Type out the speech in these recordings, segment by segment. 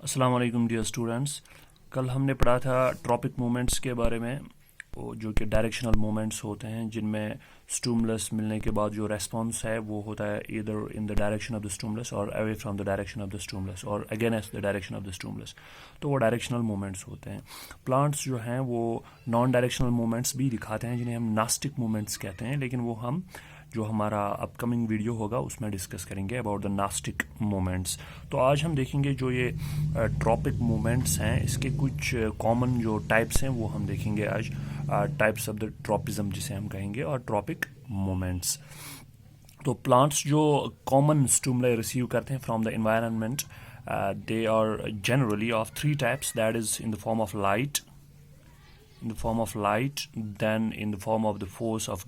अस्सलाम वालेकुम dear students. कल हमने पढ़ा था ट्रॉपिक मूवमेंट्स के बारे में, वो जो कि डायरेक्शनल मूवमेंट्स होते हैं जिनमें स्टूमुलस मिलने के बाद जो रेस्पॉन्स है वो होता है either in the direction of the stimulus और away from the direction of the stimulus और against the direction of the stimulus. तो वो डायरेक्शनल मूवमेंट्स होते हैं। प्लांट्स जो हैं वो नॉन डायरेक्शनल मूवमेंट्स भी दिखाते हैं जिन्हें हम नास्टिक मूवमेंट्स कहते हैं, लेकिन वो हम जो हमारा अपकमिंग वीडियो होगा उसमें डिस्कस करेंगे अबाउट द नास्टिक मूवमेंट्स। तो आज हम देखेंगे जो ये ट्रॉपिक मूवमेंट्स हैं इसके कुछ कॉमन जो टाइप्स हैं वो हम देखेंगे आज, टाइप्स ऑफ द ट्रॉपिज्म जिसे हम कहेंगे, और ट्रॉपिक मूवमेंट्स। तो प्लांट्स जो कॉमन स्टिमुलाई रिसीव करते हैं from the environment, they are generally of three types, that is in the form of light, then in the form of the force of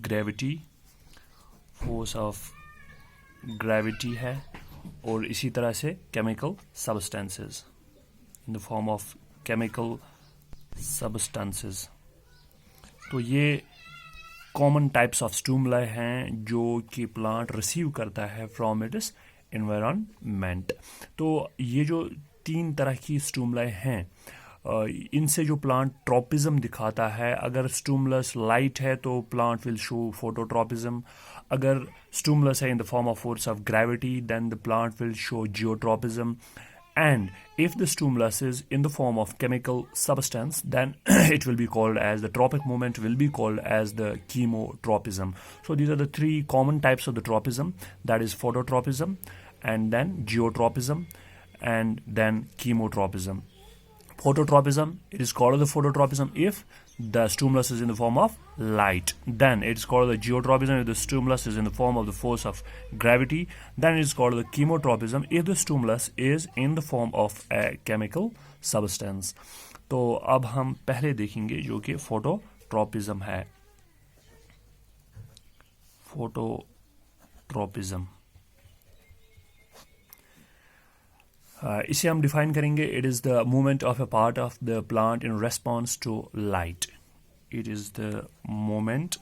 gravity है, और इसी तरह से chemical substances, in the form of chemical substances। तो ये common types of stimuli हैं जो कि प्लांट रिसीव करता है फ्रॉम इट्स एनवायरनमेंट। तो ये जो तीन तरह की स्टिमुलाई हैं, इनसे जो प्लांट ट्रॉपिज्म दिखाता है, अगर स्टिमुलस लाइट है तो प्लांट विल शो फोटोट्रॉपिज्म, अगर स्टिमुलस है in the form of force of gravity then the plant will show geotropism, and if the stimulus is in the form of chemical substance then it will be called as the tropic movement, will be called as the chemotropism. So these are the three common types of the tropism, that is phototropism, and then geotropism, and then chemotropism. Phototropism, it is called the phototropism if the stimulus is in the form of light. Then it is called the geotropism if the stimulus is in the form of the force of gravity. Then it is called the chemotropism if the stimulus is in the form of a chemical substance. तो अब हम पहले देखेंगे जो कि phototropism है। Phototropism इसे हम डिफाइन करेंगे, it is the movement of a part of the plant in response to light. It is the movement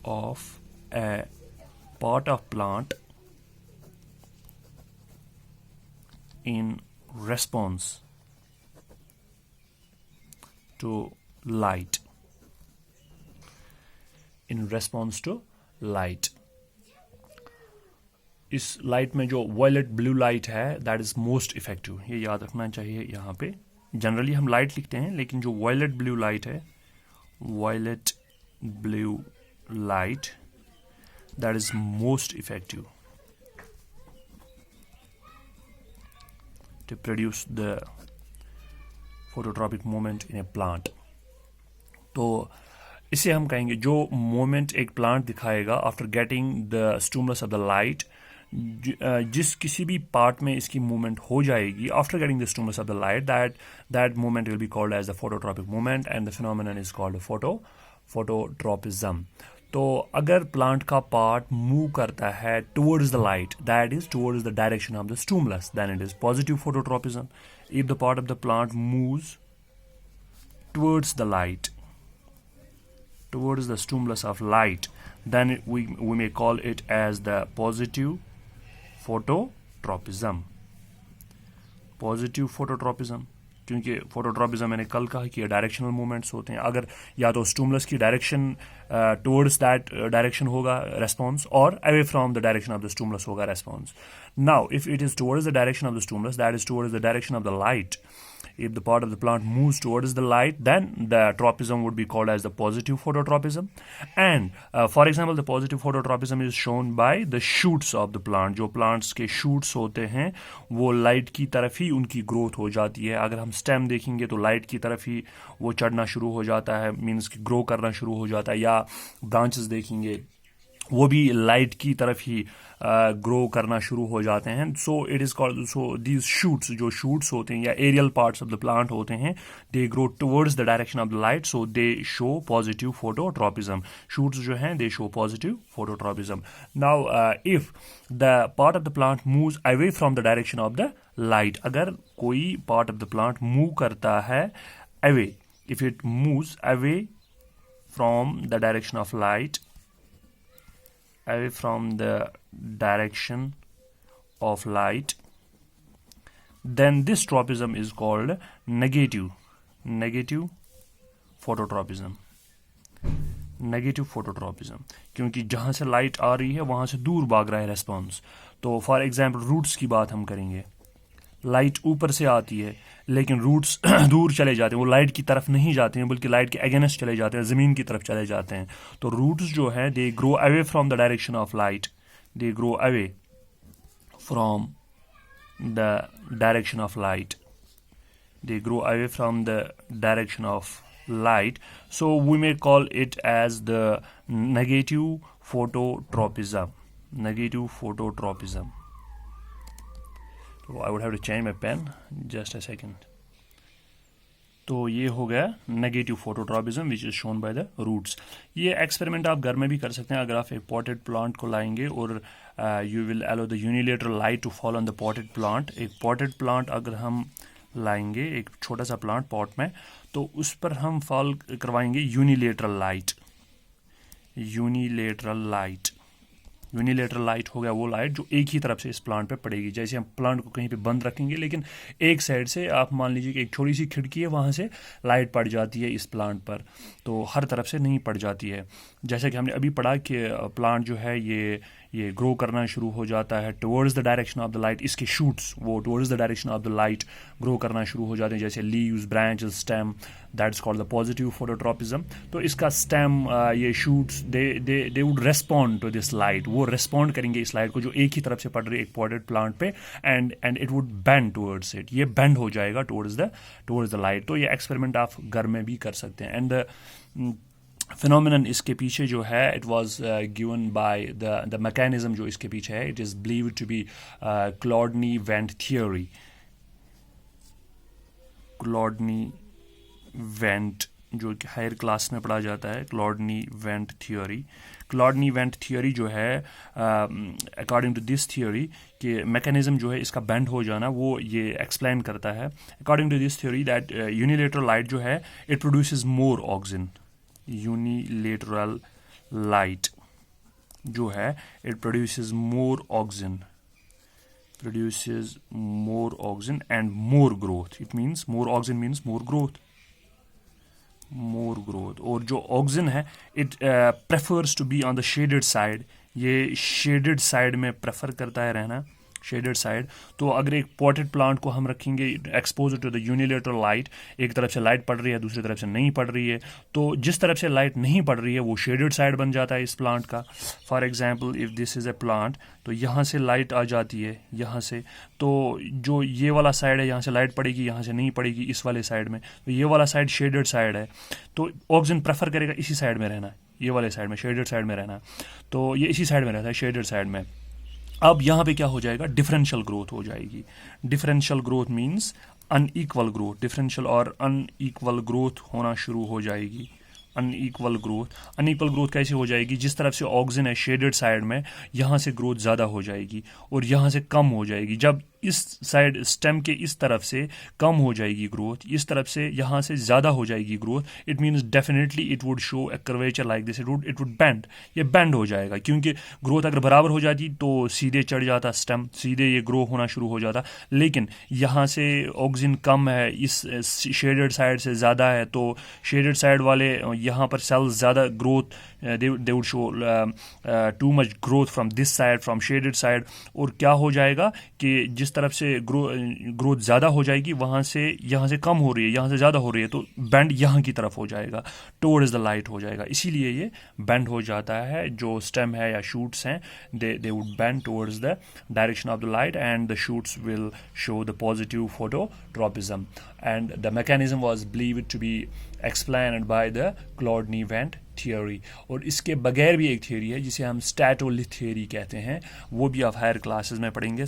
of a part of plant in response to light, in response to light. इस light में जो violet blue light है that is most effective, ये याद रखना चाहिए। यहाँ पे जनरली हम लाइट लिखते हैं, लेकिन जो वायलेट ब्लू लाइट है, violet blue light, that is most effective to produce the phototropic movement in a plant. तो इसे हम कहेंगे जो मूवमेंट एक प्लांट दिखाएगा after getting the stimulus of the light, जिस किसी भी पार्ट में इसकी मूवमेंट हो जाएगी after getting the stimulus of the light, that movement will be called as the phototropic movement and the phenomenon is called phototropism. तो अगर plant का पार्ट मूव करता है towards the light, that is towards the direction of the stimulus, then it is positive phototropism. If the part of the plant moves towards the light, towards the stimulus of light, then we may call it as the positive phototropism। Positive phototropism, क्योंकि phototropism मैंने कल कहा कि directional movements होते हैं। अगर या तो स्टिमुलस की डायरेक्शन टुवर्ड्स दैट डायरेक्शन होगा रेस्पॉन्स, और away from the direction of the stimulus होगा response. Now if it is towards the direction of the stimulus, that is towards the direction of the light. If the part of the plant moves towards the light, then the tropism would be called as the positive phototropism. And for example, the positive phototropism is shown by the shoots of the plant. जो plants के shoots होते हैं वो light की तरफ ही उनकी growth हो जाती है। अगर हम stem देखेंगे तो light की तरफ ही वो चढ़ना शुरू हो जाता है, means कि grow करना शुरू हो जाता है, या branches देखेंगे वो भी लाइट की तरफ ही ग्रो करना शुरू हो जाते हैं। So it is called, so these shoots, जो शूट्स होते हैं या aerial parts of the plant होते हैं, they grow towards the direction of the light, so they show positive phototropism. Shoots जो हैं they show positive phototropism. Now if the part of the plant moves away from the direction of the light, अगर कोई part of the plant move करता है away, if it moves away from the direction of light, away from the direction of light, then this tropism is called negative phototropism. Negative phototropism, क्योंकि जहाँ से light आ रही है वहाँ से दूर भाग रहा है रेस्पॉन्स. तो फॉर एग्जांपल रूट्स की बात हम करेंगे, लाइट ऊपर से आती है लेकिन रूट्स दूर चले जाते हैं, वो लाइट की तरफ नहीं जाते हैं बल्कि लाइट के अगेंस्ट चले जाते हैं, ज़मीन की तरफ चले जाते हैं. तो रूट्स जो है they grow away from the direction of light, they grow away from the direction of light, they grow away from the direction of light, so we may call it as the negative phototropism. So I would have to change my pen, just a second. तो ये हो गया negative phototropism which is shown by the roots. ये experiment आप घर में भी कर सकते हैं. अगर आप एक पॉटेड प्लांट को लाएंगे और you will allow the unilateral light to fall on the potted plant. एक पॉटेड प्लांट अगर हम लाएंगे, एक छोटा सा प्लांट पॉट में, तो उस पर हम फॉल करवाएंगे यूनिलेटरल लाइट हो गया वो लाइट जो एक ही तरफ से इस प्लांट पे पड़ेगी. जैसे हम प्लांट को कहीं पे बंद रखेंगे लेकिन एक साइड से, आप मान लीजिए कि एक छोटी सी खिड़की है, वहाँ से लाइट पड़ जाती है इस प्लांट पर, तो हर तरफ से नहीं पड़ जाती है. जैसा कि हमने अभी पढ़ा कि प्लांट जो है ये ग्रो करना शुरू हो जाता है towards the direction of the light. इसके शूट्स वो towards the direction of the light grow करना शुरू हो जाते हैं, जैसे leaves, branches, stem. That's called the positive phototropism. तो इसका स्टेम, ये shoots, they would respond to this light. वो रेस्पॉन्ड करेंगे इस लाइट को जो एक ही तरफ से पड़ रही है एक पॉटेड प्लांट पे, and it would bend towards it. ये बेंड हो जाएगा टुवर्ड्स द लाइट. तो ये एक्सपेरिमेंट आप घर में भी कर सकते हैं. एंड फिनोमिनन इसके पीछे जो है, it was given by the mechanism जो इसके पीछे है, it is believed to be Cholodny Went theory. Cholodny Went जो हायर क्लास में पढ़ा जाता है, क्लॉडनी-वेंट थियोरी. क्लॉडनी-वेंट थियोरी जो है, अकॉर्डिंग टू दिस थियोरी, कि मैकेनिज्म जो है इसका बेंड हो जाना, वो ये एक्सप्लेन करता है. According to this theory that unilateral light जो है, it produces more oxygen. Unilateral light जो है, it produces more oxygen and more growth. It means more oxygen means more growth. और जो ऑक्सीजन है, it prefers to be on the shaded side. ये shaded side में prefer करता है रहना, शेडेड साइड. तो अगर एक पॉटेड प्लांट को हम रखेंगे expose to the unilateral light, एक तरफ से लाइट पड़ रही है, दूसरी तरफ से नहीं पड़ रही है, तो जिस तरफ से लाइट नहीं पड़ रही है वो शेडेड साइड बन जाता है इस प्लांट का. For example if this is a plant, तो यहाँ से लाइट आ जाती है, यहाँ से, तो जो ये वाला साइड है यहाँ से लाइट पड़ेगी, यहाँ से नहीं पड़ेगी इस वाले साइड में, तो ये वाला साइड शेडेड साइड है. तो ऑक्सीजन प्रेफर करेगा इसी साइड में रहना, ये वाले साइड में, शेडेड साइड में रहना. तो ये इसी साइड में रहता है, शेडेड साइड में. अब यहाँ पे क्या हो जाएगा, डिफरेंशियल ग्रोथ हो जाएगी. Differential growth means unequal growth. Differential और अनइक्वल ग्रोथ होना शुरू हो जाएगी. अनइक्वल ग्रोथ कैसे हो जाएगी, जिस तरफ से ऑक्सीजन है शेडेड साइड में, यहाँ से ग्रोथ ज़्यादा हो जाएगी और यहाँ से कम हो जाएगी. जब इस साइड स्टेम के इस तरफ से कम हो जाएगी ग्रोथ, इस तरफ से यहाँ से ज़्यादा हो जाएगी growth, it means definitely it would show a curvature like this. It would bend. ये बेंड हो जाएगा, क्योंकि ग्रोथ अगर बराबर हो जाती तो सीधे चढ़ जाता स्टेम, सीधे ये ग्रो होना शुरू हो जाता. लेकिन यहाँ से ऑक्सीजन कम है, इस शेडेड साइड से ज़्यादा है, तो शेडेड साइड वाले यहाँ पर सेल्स ज़्यादा growth, they would show too much growth from this side, from shaded side. और क्या हो जाएगा कि जिस तरफ से ग्रोथ ज़्यादा हो जाएगी, वहाँ से यहाँ से कम हो रही है, यहाँ से ज़्यादा हो रही है, तो बेंड यहाँ की तरफ हो जाएगा, टुवर्ड्स द लाइट हो जाएगा. इसीलिए ये बेंड हो जाता है. जो स्टेम है या शूट्स हैं, they would bend towards the direction of the light and the shoots will show the positive phototropism. And the mechanism was believed to be explained by the Cholodny Went theory. और इसके बगैर भी एक theory है जिसे हम स्टैटोलिथ theory कहते हैं, वो भी आप हायर क्लासेस में पढ़ेंगे.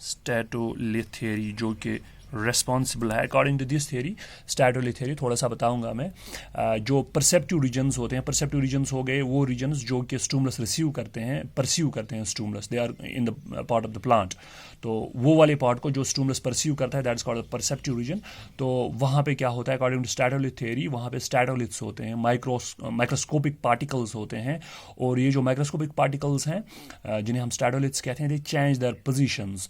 स्टैटोलिथ थियोरी, जो कि रेस्पॉन्सिबल है according to this theory, statolith theory, थोड़ा सा बताऊंगा मैं। जो परसेप्टिव रीजन्स होते हैं, परसेप्टिव रीजन्स हो गए वो रीजन्स जो कि स्टिमुलस रिसीव करते हैं, परसीव करते हैं stimulus, they are in the part of the plant. तो वो वाले पार्ट को जो स्टिमुलस परसीव करता है, that is called perceptive region. तो वहाँ पे क्या होता है अकॉर्डिंग टू स्टैटोली थियरी, वहाँ पे स्टैटोलिथ्स होते हैं, माइक्रोस्कोपिक पार्टिकल्स होते हैं, और ये जो माइक्रोस्कोपिक पार्टिकल्स हैं जिन्हें हम स्टैटोलिथ्स कहते हैं, दे change their positions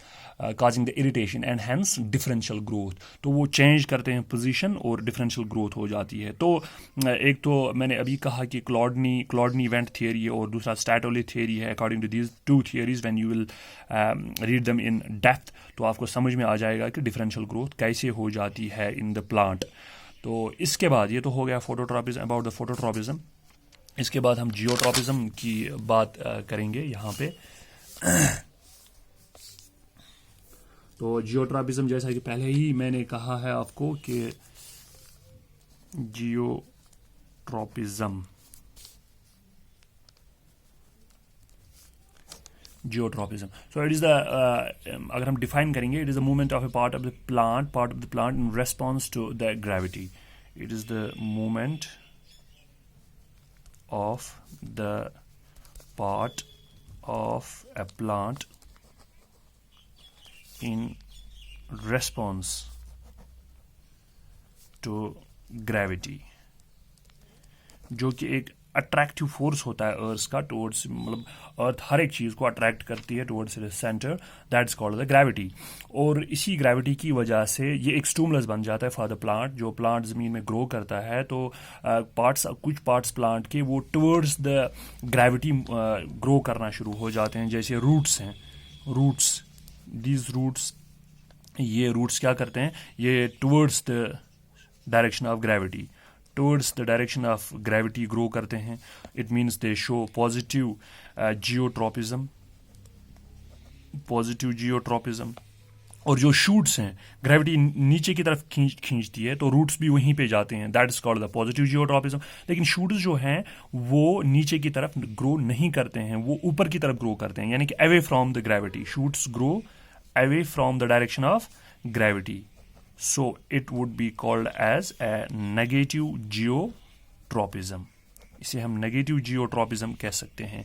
causing the irritation and hence differential growth. तो वो चेंज करते हैं पोजीशन और डिफरेंशियल ग्रोथ हो जाती है। तो एक तो मैंने अभी कहा कि क्लॉडनी इवेंट थियरी है, और दूसरा स्टैटोली थियरी है। According to these two theories when you will read them in depth, तो आपको समझ में आ जाएगा कि डिफरेंशियल ग्रोथ कैसे हो जाती है इन द प्लांट। तो इसके बाद ये तो हो गया फोटोट्रॉपिज्म, अबाउट द फोटोट्रॉपिज्म। इसके बाद हम जियोट्रॉपिज्म की बात करेंगे यहाँ पे। तो जियोट्रॉपिज्म, जैसा कि पहले ही मैंने कहा है आपको कि geotropism so it is the, अगर हम डिफाइन करेंगे, it is the movement of a part of the plant in response to the gravity. It is the movement of the part of a plant in response to gravity, जो कि एक attractive force होता है अर्थ का towards, मतलब अर्थ हर एक चीज़ को attract करती है towards centre, that is called the gravity. और इसी ग्रेविटी की वजह से ये एक स्टिमुलस बन जाता है फॉर द प्लांट। जो प्लांट ज़मीन में ग्रो करता है, तो कुछ पार्ट्स प्लांट के वो टुवर्ड्स द ग्रेविटी ग्रो करना शुरू हो जाते हैं। जैसे रूट्स हैं, these roots, ये रूट्स क्या करते हैं, ये towards the direction of gravity grow करते हैं। It means they show positive geotropism. और जो शूट्स हैं, ग्रेविटी नीचे की तरफ खींचती है, तो रूट्स भी वहीं पे जाते हैं, that is called the positive geotropism. लेकिन शूट्स जो हैं वो नीचे की तरफ ग्रो नहीं करते हैं, वो ऊपर की तरफ ग्रो करते हैं, यानी कि away from the gravity. Shoots grow away from the direction of gravity, so it would be called as a negative geotropism। इसे हम नेगेटिव जियोट्रॉपिज्म कह सकते हैं।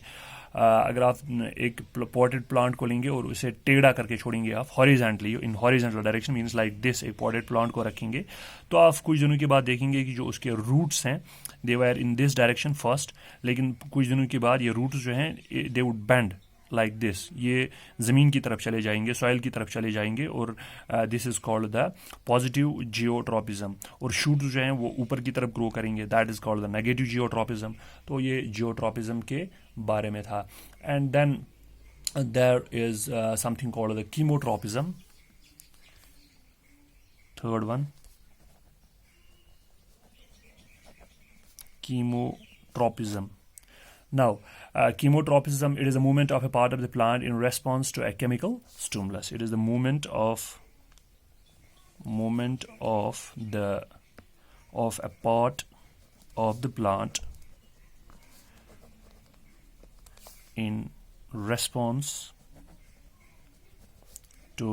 अगर आप एक पॉटेड प्लांट को लेंगे और उसे टेढ़ा करके छोड़ेंगे आप horizontally, in horizontal direction, means like this, एक पॉटेड प्लांट को रखेंगे, तो आप कुछ दिनों के बाद देखेंगे कि जो उसके रूट्स हैं, दे वर इन दिस डायरेक्शन फर्स्ट, लेकिन कुछ दिनों के बाद ये रूट्स जो हैं they would bend like this, ये ज़मीन की तरफ चले जाएंगे, सॉइल की तरफ चले जाएंगे, और this is called the positive geotropism. और शूट्स जो हैं वो ऊपर की तरफ ग्रो करेंगे, that is called the negative geotropism. तो ये जियोट्रॉपिज्म के बारे में था। And then there is something called the chemotropism, third one, chemotropism. Now, chemotropism, it is a movement of a part of the plant in response to a chemical stimulus. It is the movement of a part of the plant in response to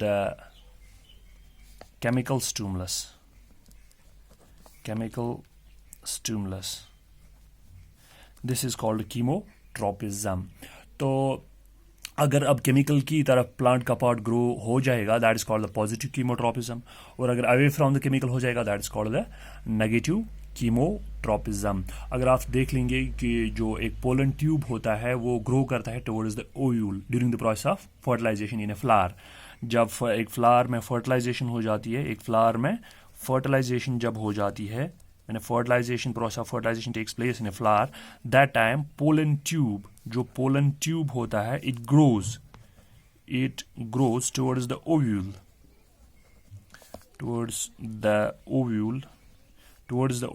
the chemical stimulus. This is called chemotropism. तो अगर अब chemical की तरफ plant का part grow हो जाएगा, that is called the positive chemotropism, और अगर अवे फ्रॉम द केमिकल हो जाएगा, that is called the negative chemotropism. अगर आप देख लेंगे कि जो एक पोलन ट्यूब होता है वो ग्रो करता है towards the ovule during the process of fertilisation in a flower. जब एक फ्लावर में फर्टिलाइजेशन हो जाती है, जब हो जाती है, when a process of fertilization takes place in a flower, that time pollen tube, जो pollen tube होता है, it grows towards the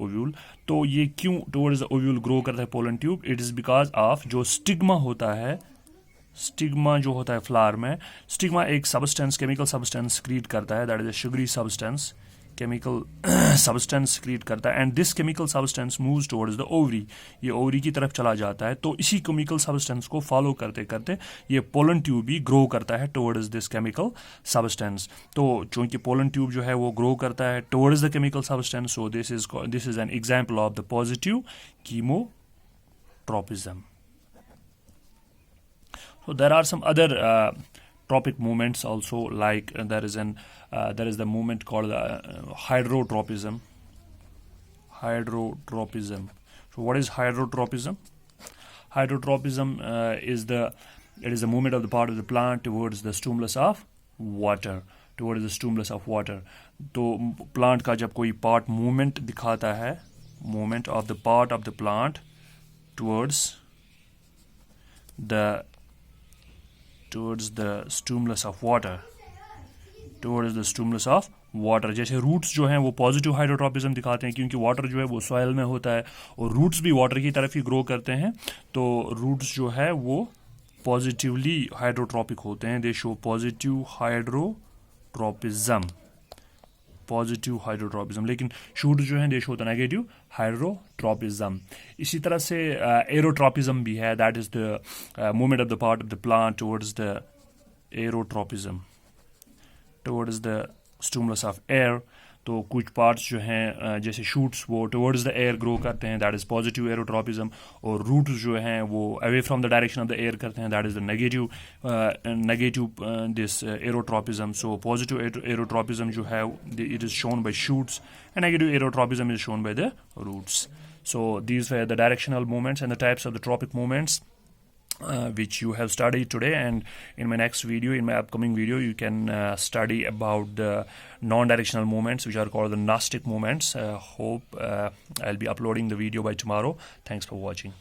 ovule, तो ये क्यों towards the ovule grow करता है pollen tube? It is because of जो stigma होता है, जो होता है फ्लावर में, स्टिग्मा एक सबस्टेंस, केमिकल सबस्टेंस क्रिएट करता है, that is a sugary substance, chemical substance secret करता है, and this chemical substance moves towards the ovary, ये ओवरी की तरफ चला जाता है। तो इसी केमिकल सब्सटेंस को फॉलो करते करते ये पोलन ट्यूब भी ग्रो करता है टुवर्ड्स दिस केमिकल सब्सटेंस। तो चूंकि पोलन ट्यूब जो है वो ग्रो करता है towards the chemical substance, so this is an example of the positive chemotropism. So there are some other tropic movements also, like there is the movement called hydrotropism. Hydrotropism. So what is hydrotropism? Hydrotropism is the movement of the part of the plant towards the stimulus of water. Towards the stimulus of water. तो plant का जब कोई part movement दिखाता है, movement of the part of the plant towards the stimulus of water, towards the stimulus of water। जैसे roots जो हैं वो पॉजिटिव हाइड्रोट्रोपिज्म दिखाते हैं, क्योंकि वाटर जो है वो सॉइल में होता है और रूट्स भी वाटर की तरफ ही ग्रो करते हैं, तो रूट्स जो है वो पॉजिटिवली हाइड्रोट्रोपिक होते हैं, दे शो पॉजिटिव हाइड्रोट्रोपिज्म। लेकिन शूट जो है they show the negative hydrotropism. इसी तरह से एरोट्रोपिज्म भी है, that is the movement of the part of the plant towards the aerotropism, towards the stimulus of air. तो कुछ पार्ट्स जो हैं जैसे शूट्स वो टुवर्ड्स द एयर ग्रो करते हैं, दैट इज पॉजिटिव एरोट्रोपिज्म, और रूट्स जो हैं वो away from the direction of the air करते हैं, that is the negative this aerotropism. So positive aerotropism जो है it is shown by shoots and negative aerotropism is shown by the roots. So these were the directional movements and the types of the tropic movements which you have studied today, and in my next video, in my upcoming video, you can study about the non-directional movements which are called the Gnostic movements. Hope I'll be uploading the video by tomorrow. Thanks for watching.